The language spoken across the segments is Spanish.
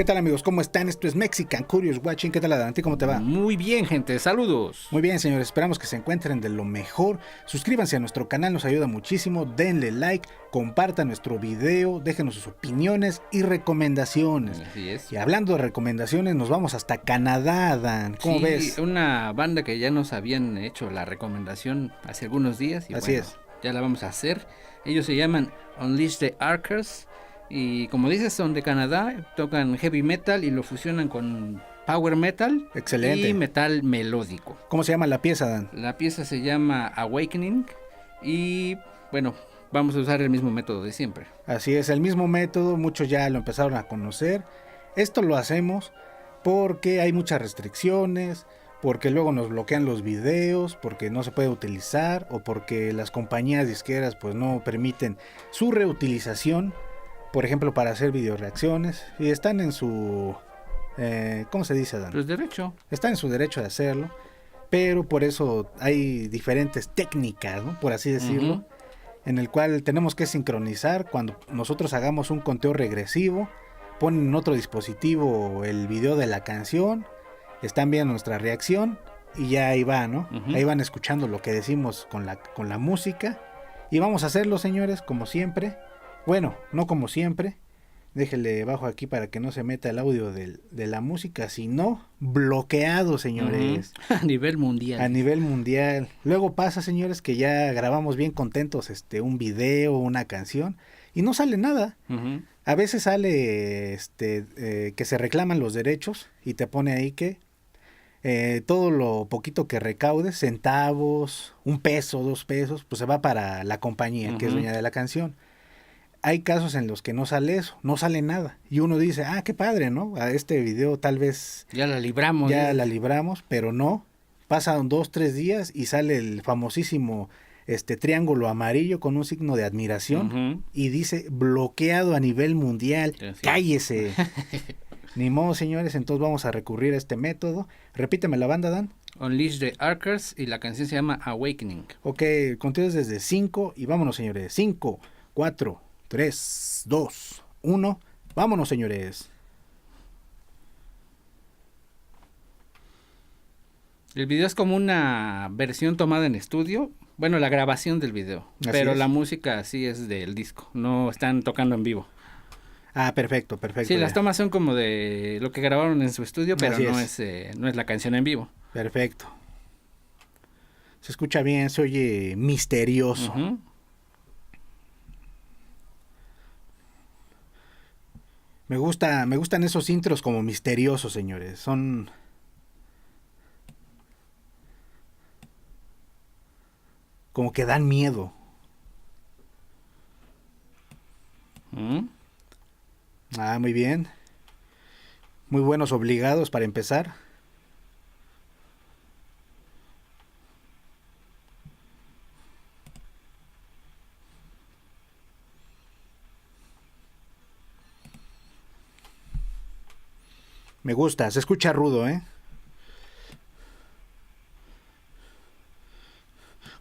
¿Qué tal, amigos? ¿Cómo están? Esto es Mexican Curious Watching. ¿Qué tal, Adán? ¿Cómo te va? Muy bien, gente. Saludos. Muy bien, señores. Esperamos que se encuentren de lo mejor. Suscríbanse a nuestro canal, nos ayuda muchísimo. Denle like, compartan nuestro video, déjenos sus opiniones y recomendaciones. Así es. Y hablando de recomendaciones, nos vamos hasta Canadá, Adán. ¿Cómo Sí, ves? una banda que ya nos habían hecho la recomendación hace algunos días. Y Así bueno, es. ya la vamos a hacer. Ellos se llaman Unleash the Archers. Y como dices, son de Canadá. Tocan heavy metal y lo fusionan con power metal. Excelente. Y metal melódico. ¿Cómo se llama la pieza, Adán? La pieza se llama Awakening. Y bueno, vamos a usar el mismo método de siempre. Así es, el mismo método, muchos ya lo empezaron a conocer. Esto lo hacemos porque hay muchas restricciones, porque luego nos bloquean los videos, porque no se puede utilizar o porque las compañías disqueras pues no permiten su reutilización, por ejemplo para hacer video reacciones, y están en su... ¿cómo se dice, Dan? Pues derecho. Están en su derecho de hacerlo, pero por eso hay diferentes técnicas, ¿no? Por así decirlo. Uh-huh. En el cual tenemos que sincronizar cuando nosotros hagamos un conteo regresivo, ponen en otro dispositivo el video de la canción, están viendo nuestra reacción y ya ahí va, ¿no? Uh-huh. Ahí van escuchando lo que decimos con la música y vamos a hacerlo, señores, como siempre. Bueno, no como siempre. Déjenle bajo aquí para que no se meta el audio de la música, sino bloqueado, señores. Uh-huh. A nivel mundial. A nivel mundial. Luego pasa, señores, que ya grabamos bien contentos un video, una canción, y no sale nada. Uh-huh. A veces sale que se reclaman los derechos y te pone ahí que todo lo poquito que recaudes, centavos, $1, $2, pues se va para la compañía, uh-huh, que es dueña de la canción. Hay casos en los que no sale eso, no sale nada. Y uno dice, qué padre, ¿no? A este video tal vez... Ya la libramos. Ya la libramos, pero no. Pasan 2-3 días y sale el famosísimo triángulo amarillo con un signo de admiración. Uh-huh. Y dice, bloqueado a nivel mundial. Sí. ¡Cállese! Ni modo, señores, entonces vamos a recurrir a este método. Repíteme la banda, Dan. Unleash the Archers y la canción se llama Awakening. Ok, conteo desde 5 y vámonos, señores. 5, 4... 3, 2, 1. Vámonos, señores. El video es como una versión tomada en estudio. Bueno, la grabación del video. Así pero es. La música sí es del disco. No están tocando en vivo. Perfecto. Sí, las tomas son como de lo que grabaron en su estudio, pero no es la canción en vivo. Perfecto. Se escucha bien, se oye misterioso. Uh-huh. Me gustan esos intros como misteriosos, señores. Son... como que dan miedo. Muy bien. Muy buenos obligados para empezar. Me gusta, se escucha rudo, ¿eh?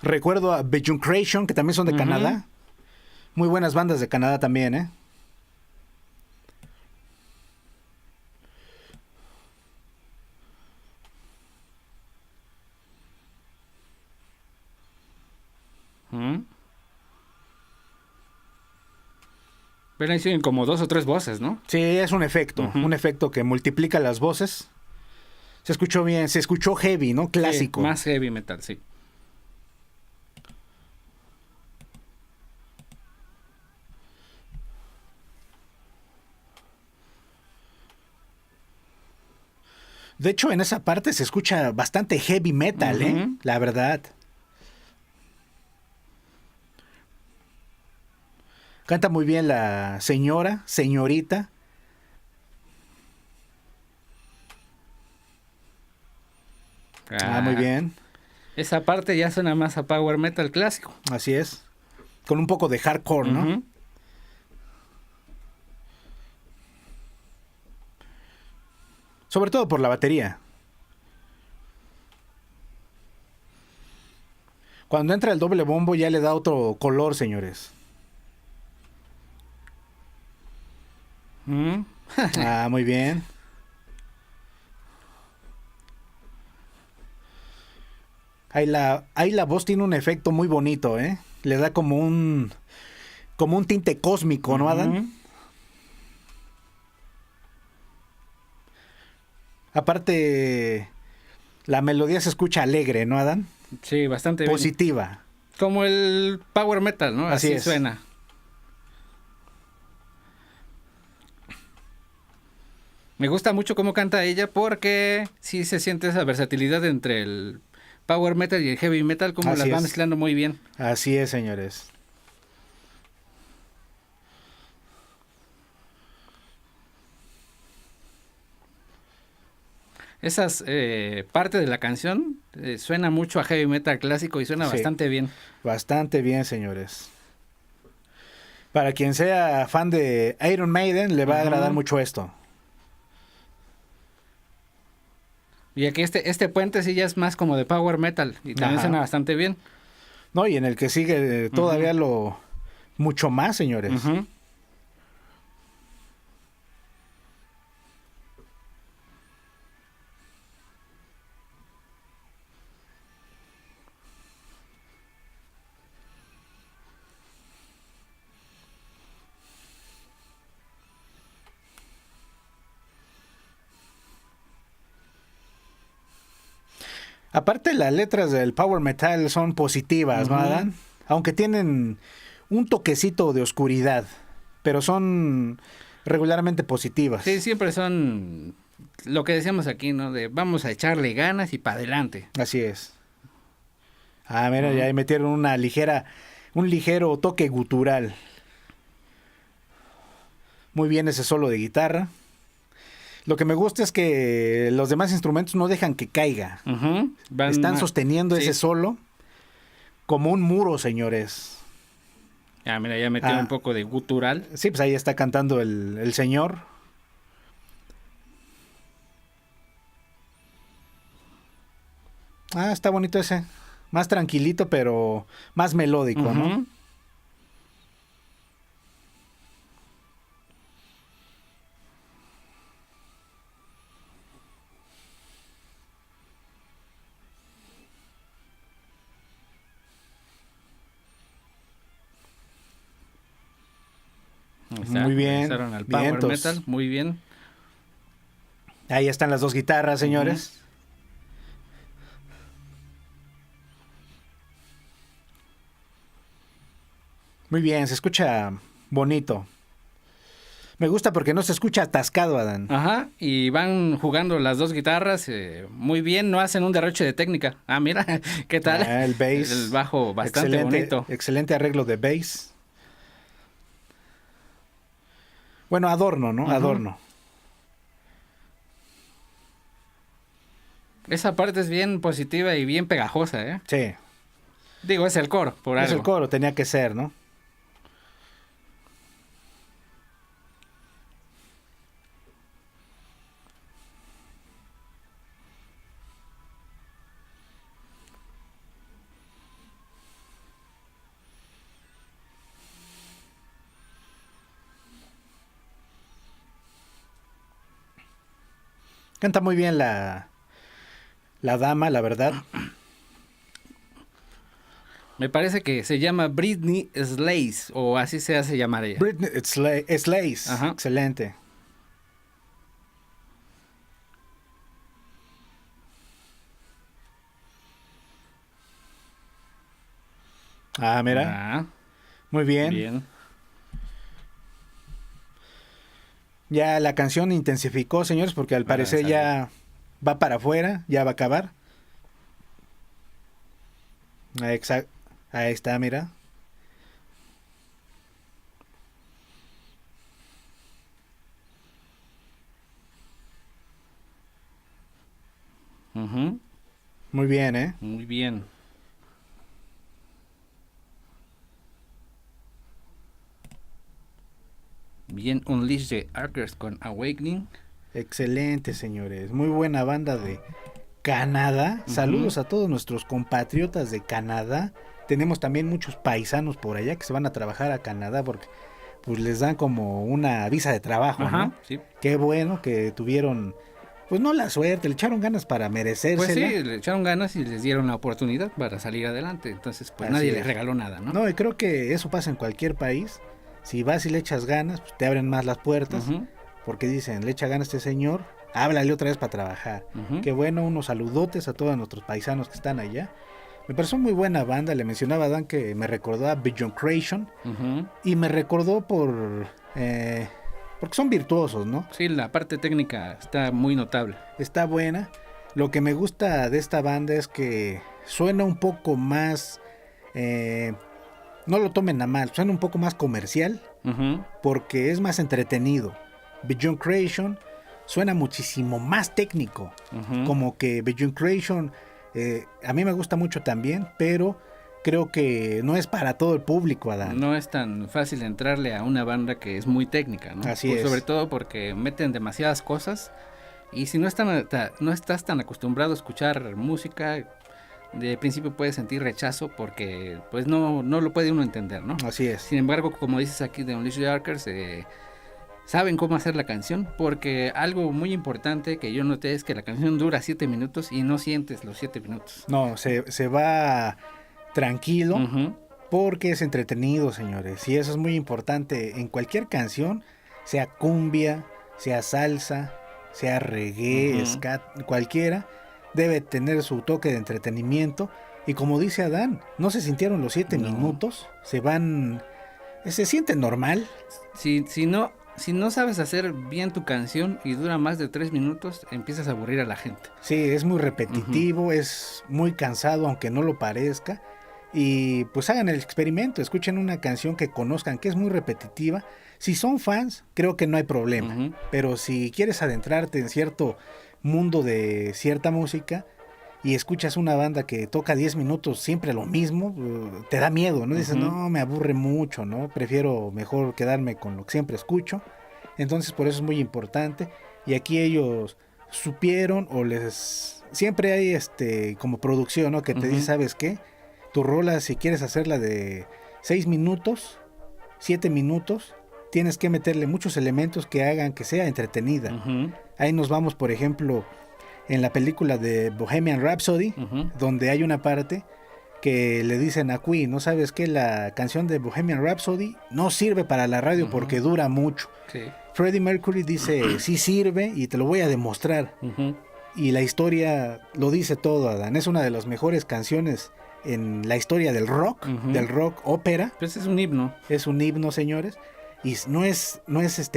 Recuerdo a Bejuncration, que también son de uh-huh, Canadá. Muy buenas bandas de Canadá también, ¿eh? Pero ahí siguen como 2 o 3 voces, ¿no? Sí, es un efecto. Uh-huh. Un efecto que multiplica las voces. Se escuchó bien, se escuchó heavy, ¿no? Clásico. Sí, más heavy metal, sí. De hecho, en esa parte se escucha bastante heavy metal, uh-huh, la verdad. Canta muy bien la señorita. Muy bien. Esa parte ya suena más a power metal clásico. Así es. Con un poco de hardcore, ¿no? Uh-huh. Sobre todo por la batería. Cuando entra el doble bombo ya le da otro color, señores. Ah, muy bien. Ahí la voz tiene un efecto muy bonito, ¿eh? Le da como un tinte cósmico, ¿no, Adán? Ujú. Aparte, la melodía se escucha alegre, ¿no, Adán? Sí, bastante bien. Positiva. Como el power metal, ¿no? Así Así es. suena. Me gusta mucho cómo canta ella porque sí se siente esa versatilidad entre el power metal y el heavy metal, como Así las va es. mezclando muy bien. Así es, señores. Esas parte de la canción suena mucho a heavy metal clásico y suena Sí. bastante bien. Bastante bien, señores. Para quien sea fan de Iron Maiden, le va a Ajá. agradar mucho esto. Y aquí este puente sí ya es más como de power metal y también Ajá. suena bastante bien. No, y en el que sigue todavía mucho más, señores. Ujú. Aparte, las letras del power metal son positivas, ¿no, Ujú. Adán? Aunque tienen un toquecito de oscuridad, pero son regularmente positivas. Sí, siempre son lo que decíamos aquí, ¿no? De vamos a echarle ganas y para adelante. Así es. Ah, mira, Ujú. ya ahí metieron un ligero toque gutural. Muy bien ese solo de guitarra. Lo que me gusta es que los demás instrumentos no dejan que caiga. Ujú. Están sosteniendo sí. ese solo como un muro, señores. Ah, mira, ya metió Ah. un poco de gutural. Sí, pues ahí está cantando el señor. Ah, está bonito ese. Más tranquilito, pero más melódico, ¿no? Ujú. Ahí está, Muy bien, regresaron al bien, power entonces. metal, muy bien. Ahí están las dos guitarras, señores. Muy bien, se escucha bonito. Me gusta porque no se escucha atascado, Adán. Ajá, y van jugando las dos guitarras muy bien, no hacen un derroche de técnica. Ah, mira, ¿qué tal? Ah, el bass. El bajo bastante bonito. Excelente arreglo de bass. Bueno, adorno, ¿no? Ujú. Adorno. Esa parte es bien positiva y bien pegajosa, ¿eh? Sí. Digo, es el coro, por Es el algo. coro, tenía que ser, ¿no? Canta muy bien la dama, la verdad. Me parece que se llama Britney Slays, o así se hace llamar ella. Britney Slays. Ajá. Excelente. Ah, mira. Ah, Muy bien. bien. Ya la canción intensificó, señores, porque al parecer sale. ya va para afuera, ya va a acabar. Ahí está, mira. Ujú. Muy bien, ¿eh? Muy bien. Bien, Unleash the Archers con Awakening. Excelente, señores. Muy buena banda de Canadá. Ujú. Saludos a todos nuestros compatriotas de Canadá. Tenemos también muchos paisanos por allá que se van a trabajar a Canadá porque pues les dan como una visa de trabajo, Ajá, ¿no? sí. Qué bueno que tuvieron, pues no la suerte, le echaron ganas para merecérsela. Pues sí, le echaron ganas y les dieron la oportunidad para salir adelante. Entonces, pues Así nadie es. les regaló nada, ¿no? No, y creo que eso pasa en cualquier país. Si vas y le echas ganas, pues te abren más las puertas, Ujú, porque dicen, le echa ganas este señor, háblale otra vez para trabajar. ujú. Qué bueno, unos saludotes a todos nuestros paisanos que están allá. Me pareció muy buena banda, le mencionaba a Dan que me recordó a Beyond Creation, Ujú. y me recordó porque son virtuosos, ¿no? Sí, la parte técnica está muy notable. Está buena. Lo que me gusta de esta banda es que suena un poco más, no lo tomen a mal, suena un poco más comercial, Ujú, porque es más entretenido. Beyond Creation suena muchísimo más técnico, ujú. como que Beyond Creation a mí me gusta mucho también, pero creo que no es para todo el público, Adán. No es tan fácil entrarle a una banda que es muy técnica, ¿no? Así Pues es. sobre todo porque meten demasiadas cosas y si no estás tan acostumbrado a escuchar música, de principio puedes sentir rechazo porque pues no lo puede uno entender, ¿no? Así es. Sin embargo, como dices aquí de Unleash the Archers, saben cómo hacer la canción, porque algo muy importante que yo noté es que la canción dura 7 minutos y no sientes los 7 minutos. No, se va tranquilo, Ujú, porque es entretenido, señores. Y eso es muy importante en cualquier canción, sea cumbia, sea salsa, sea reggae, Ujú. ska, cualquiera, debe tener su toque de entretenimiento. Y como dice Adán, no se sintieron los 7 No. minutos, se siente normal. Si no sabes hacer bien tu canción y dura más de 3 minutos, empiezas a aburrir a la gente. Sí, es muy repetitivo, es muy cansado, aunque no lo parezca. Y pues hagan el experimento, escuchen una canción que conozcan, que es muy repetitiva. Si son fans, creo que no hay problema. Ujú. Pero si quieres adentrarte en cierto mundo de cierta música y escuchas una banda que toca 10 minutos siempre lo mismo, te da miedo, ¿no? Dices, Ujú. no, me aburre mucho, ¿no? Prefiero mejor quedarme con lo que siempre escucho. Entonces por eso es muy importante. Y aquí ellos supieron siempre hay como producción, ¿no? Que te Ujú. dice, ¿sabes qué? Tu rola, si quieres hacerla de 6 minutos, 7 minutos, tienes que meterle muchos elementos que hagan que sea entretenida. Ujú. Ahí nos vamos, por ejemplo, en la película de Bohemian Rhapsody, Ujú. donde hay una parte que le dicen a Queen, ¿no sabes qué? La canción de Bohemian Rhapsody no sirve para la radio Ujú. porque dura mucho. Sí. Freddie Mercury dice, sí sirve y te lo voy a demostrar. Ujú. Y la historia lo dice todo, Adán. Es una de las mejores canciones en la historia del Ujú. del rock ópera. Pues es un himno. Es un himno, señores. Y no es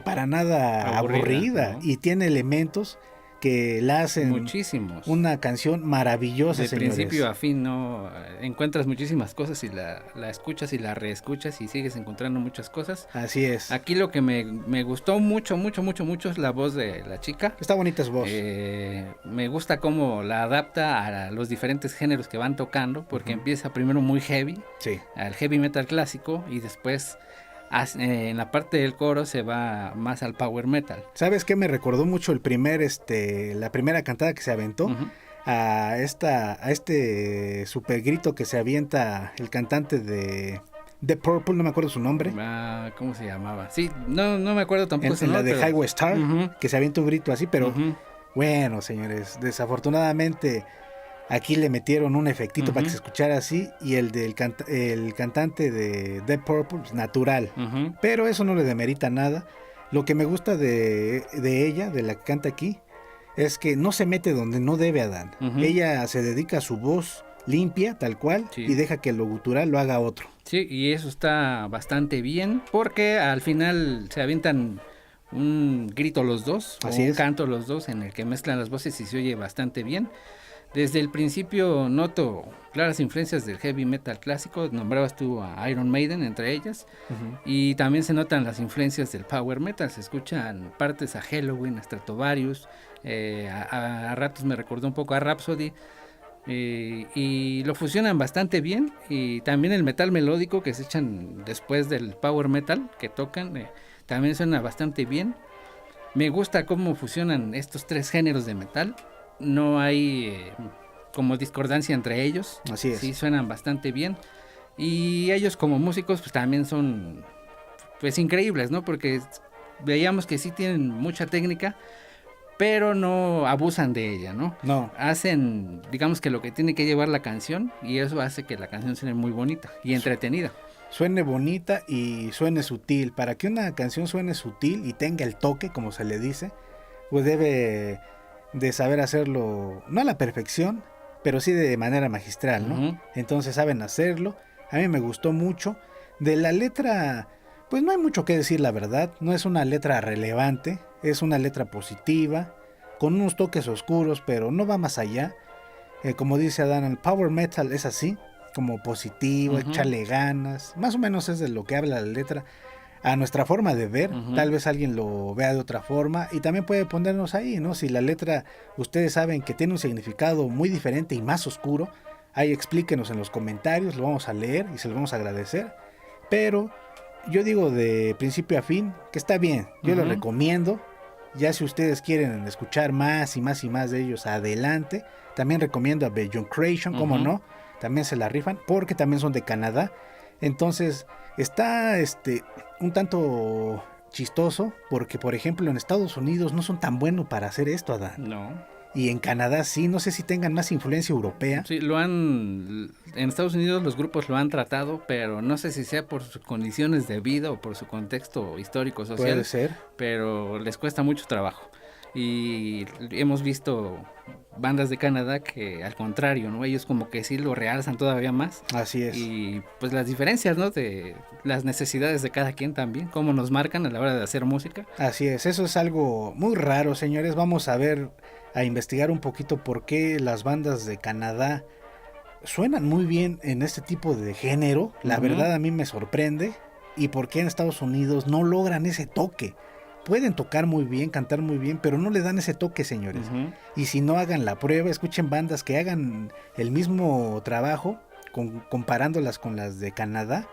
para nada aburrida. ¿no? Y tiene elementos que la hacen Muchísimos. una canción maravillosa, De señores. principio a fin, ¿no? Encuentras muchísimas cosas y la escuchas y la reescuchas y sigues encontrando muchas cosas. Así es. Aquí lo que me gustó mucho es la voz de la chica. Está bonita su voz. Me gusta cómo la adapta a los diferentes géneros que van tocando, porque empieza primero muy heavy, Sí. al heavy metal clásico, y después en la parte del coro se va más al power metal. ¿Sabes qué? Me recordó mucho la primera cantada que se aventó. Ujú. A este super grito que se avienta el cantante de Purple, no me acuerdo su nombre. ¿Cómo se llamaba? Sí, no me acuerdo tampoco su En la nombre, de pero- Highway Star, Ujú, que se avienta un grito así, pero ujú. bueno, señores, desafortunadamente aquí le metieron un efectito para que Ujú. se escuchara así, y el el cantante de Deep Purple, pues, natural. Ujú. Pero eso no le demerita nada. Lo que me gusta de ella, de la que canta aquí, es que no se mete donde no debe, Adán. Ujú. Ella se dedica a su voz limpia, tal cual, Sí. y deja que lo gutural lo haga otro. Sí, y eso está bastante bien, porque al final se avientan un grito los dos, Así o un es. canto los dos, en el que mezclan las voces y se oye bastante bien. Desde el principio noto claras influencias del heavy metal clásico, nombrabas tú a Iron Maiden entre ellas, y también se notan las influencias del power metal, se escuchan partes a Halloween, a Stratovarius, a ratos me recordó un poco a Rhapsody, y lo fusionan bastante bien, y también el metal melódico que se echan después del power metal que tocan, también suena bastante bien. Me gusta cómo fusionan estos tres géneros de metal, no hay como discordancia entre ellos, Así es. sí suenan bastante bien, y ellos como músicos pues también son pues increíbles, ¿no? Porque veíamos que sí tienen mucha técnica, pero no abusan de ella, ¿no? No. Hacen, digamos que lo que tiene que llevar la canción, y eso hace que la canción suene muy bonita y entretenida. Suene bonita y suene sutil. Para que una canción suene sutil y tenga el toque, como se le dice, pues debe de saber hacerlo, no a la perfección, pero sí de manera magistral, ¿no? Ujú. Entonces saben hacerlo. A mí me gustó mucho. De la letra, pues no hay mucho que decir, la verdad. No es una letra relevante, es una letra positiva, con unos toques oscuros, pero no va más allá. Como dice Adán, el power metal es así, como positivo, Ujú. echarle ganas. Más o menos es de lo que habla la letra. A nuestra forma de ver, Ujú. tal vez alguien lo vea de otra forma y también puede ponernos ahí, ¿no? Si la letra ustedes saben que tiene un significado muy diferente y más oscuro, ahí explíquenos en los comentarios, lo vamos a leer y se lo vamos a agradecer. Pero yo digo de principio a fin que está bien, yo lo Ujú. recomiendo. Ya si ustedes quieren escuchar más y más y más de ellos, adelante. También recomiendo a Beyond Creation, como Ujú. no, también se la rifan porque también son de Canadá. Entonces está un tanto chistoso porque, por ejemplo, en Estados Unidos no son tan buenos para hacer esto, Adán. No. Y en Canadá sí, no sé si tengan más influencia europea. Sí, en Estados Unidos los grupos lo han tratado, pero no sé si sea por sus condiciones de vida o por su contexto histórico, Puede social, ser. pero les cuesta mucho trabajo. Y hemos visto bandas de Canadá que al contrario, ¿no? Ellos como que sí lo realzan todavía más. Así es. Y pues las diferencias, ¿no? De las necesidades de cada quien también, cómo nos marcan a la hora de hacer música. Así es, eso es algo muy raro, señores. Vamos a ver, a investigar un poquito por qué las bandas de Canadá suenan muy bien en este tipo de género. La Ujú. verdad a mí me sorprende. Y por qué en Estados Unidos no logran ese toque. Pueden tocar muy bien, cantar muy bien, pero no le dan ese toque, señores. Ujú. Y si no, hagan la prueba, escuchen bandas que hagan el mismo trabajo, comparándolas con las de Canadá.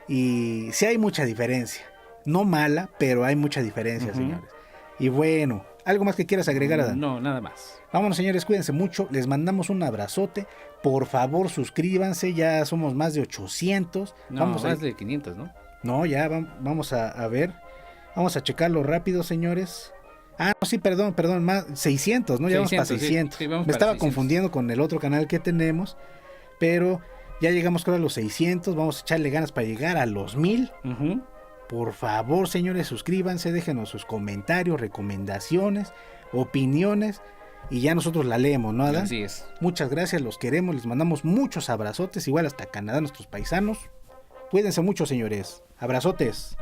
Y sí hay mucha diferencia. No mala, pero hay mucha diferencia, Ujú. señores. Y bueno, ¿algo más que quieras agregar, Adán? No, nada más. Vámonos, señores, cuídense mucho. Les mandamos un abrazote. Por favor, suscríbanse. Ya somos más de 800. No, Vamos a... más de 500, ¿no? No, ya vamos a ver. Vamos a checarlo rápido, señores. Ah, no, sí, perdón, más 600, ¿no? Ya vamos para 600, sí, 600. sí, vamos Me para estaba 600. confundiendo con el otro canal que tenemos, pero ya llegamos creo a los 600. Vamos a echarle ganas para llegar a los 1000. Ujú. Por favor, señores, suscríbanse, déjenos sus comentarios, recomendaciones, opiniones y ya nosotros la leemos, ¿no, Adán? Así es. Muchas gracias, los queremos, les mandamos muchos abrazotes, igual hasta Canadá, nuestros paisanos. Cuídense mucho, señores. Abrazotes.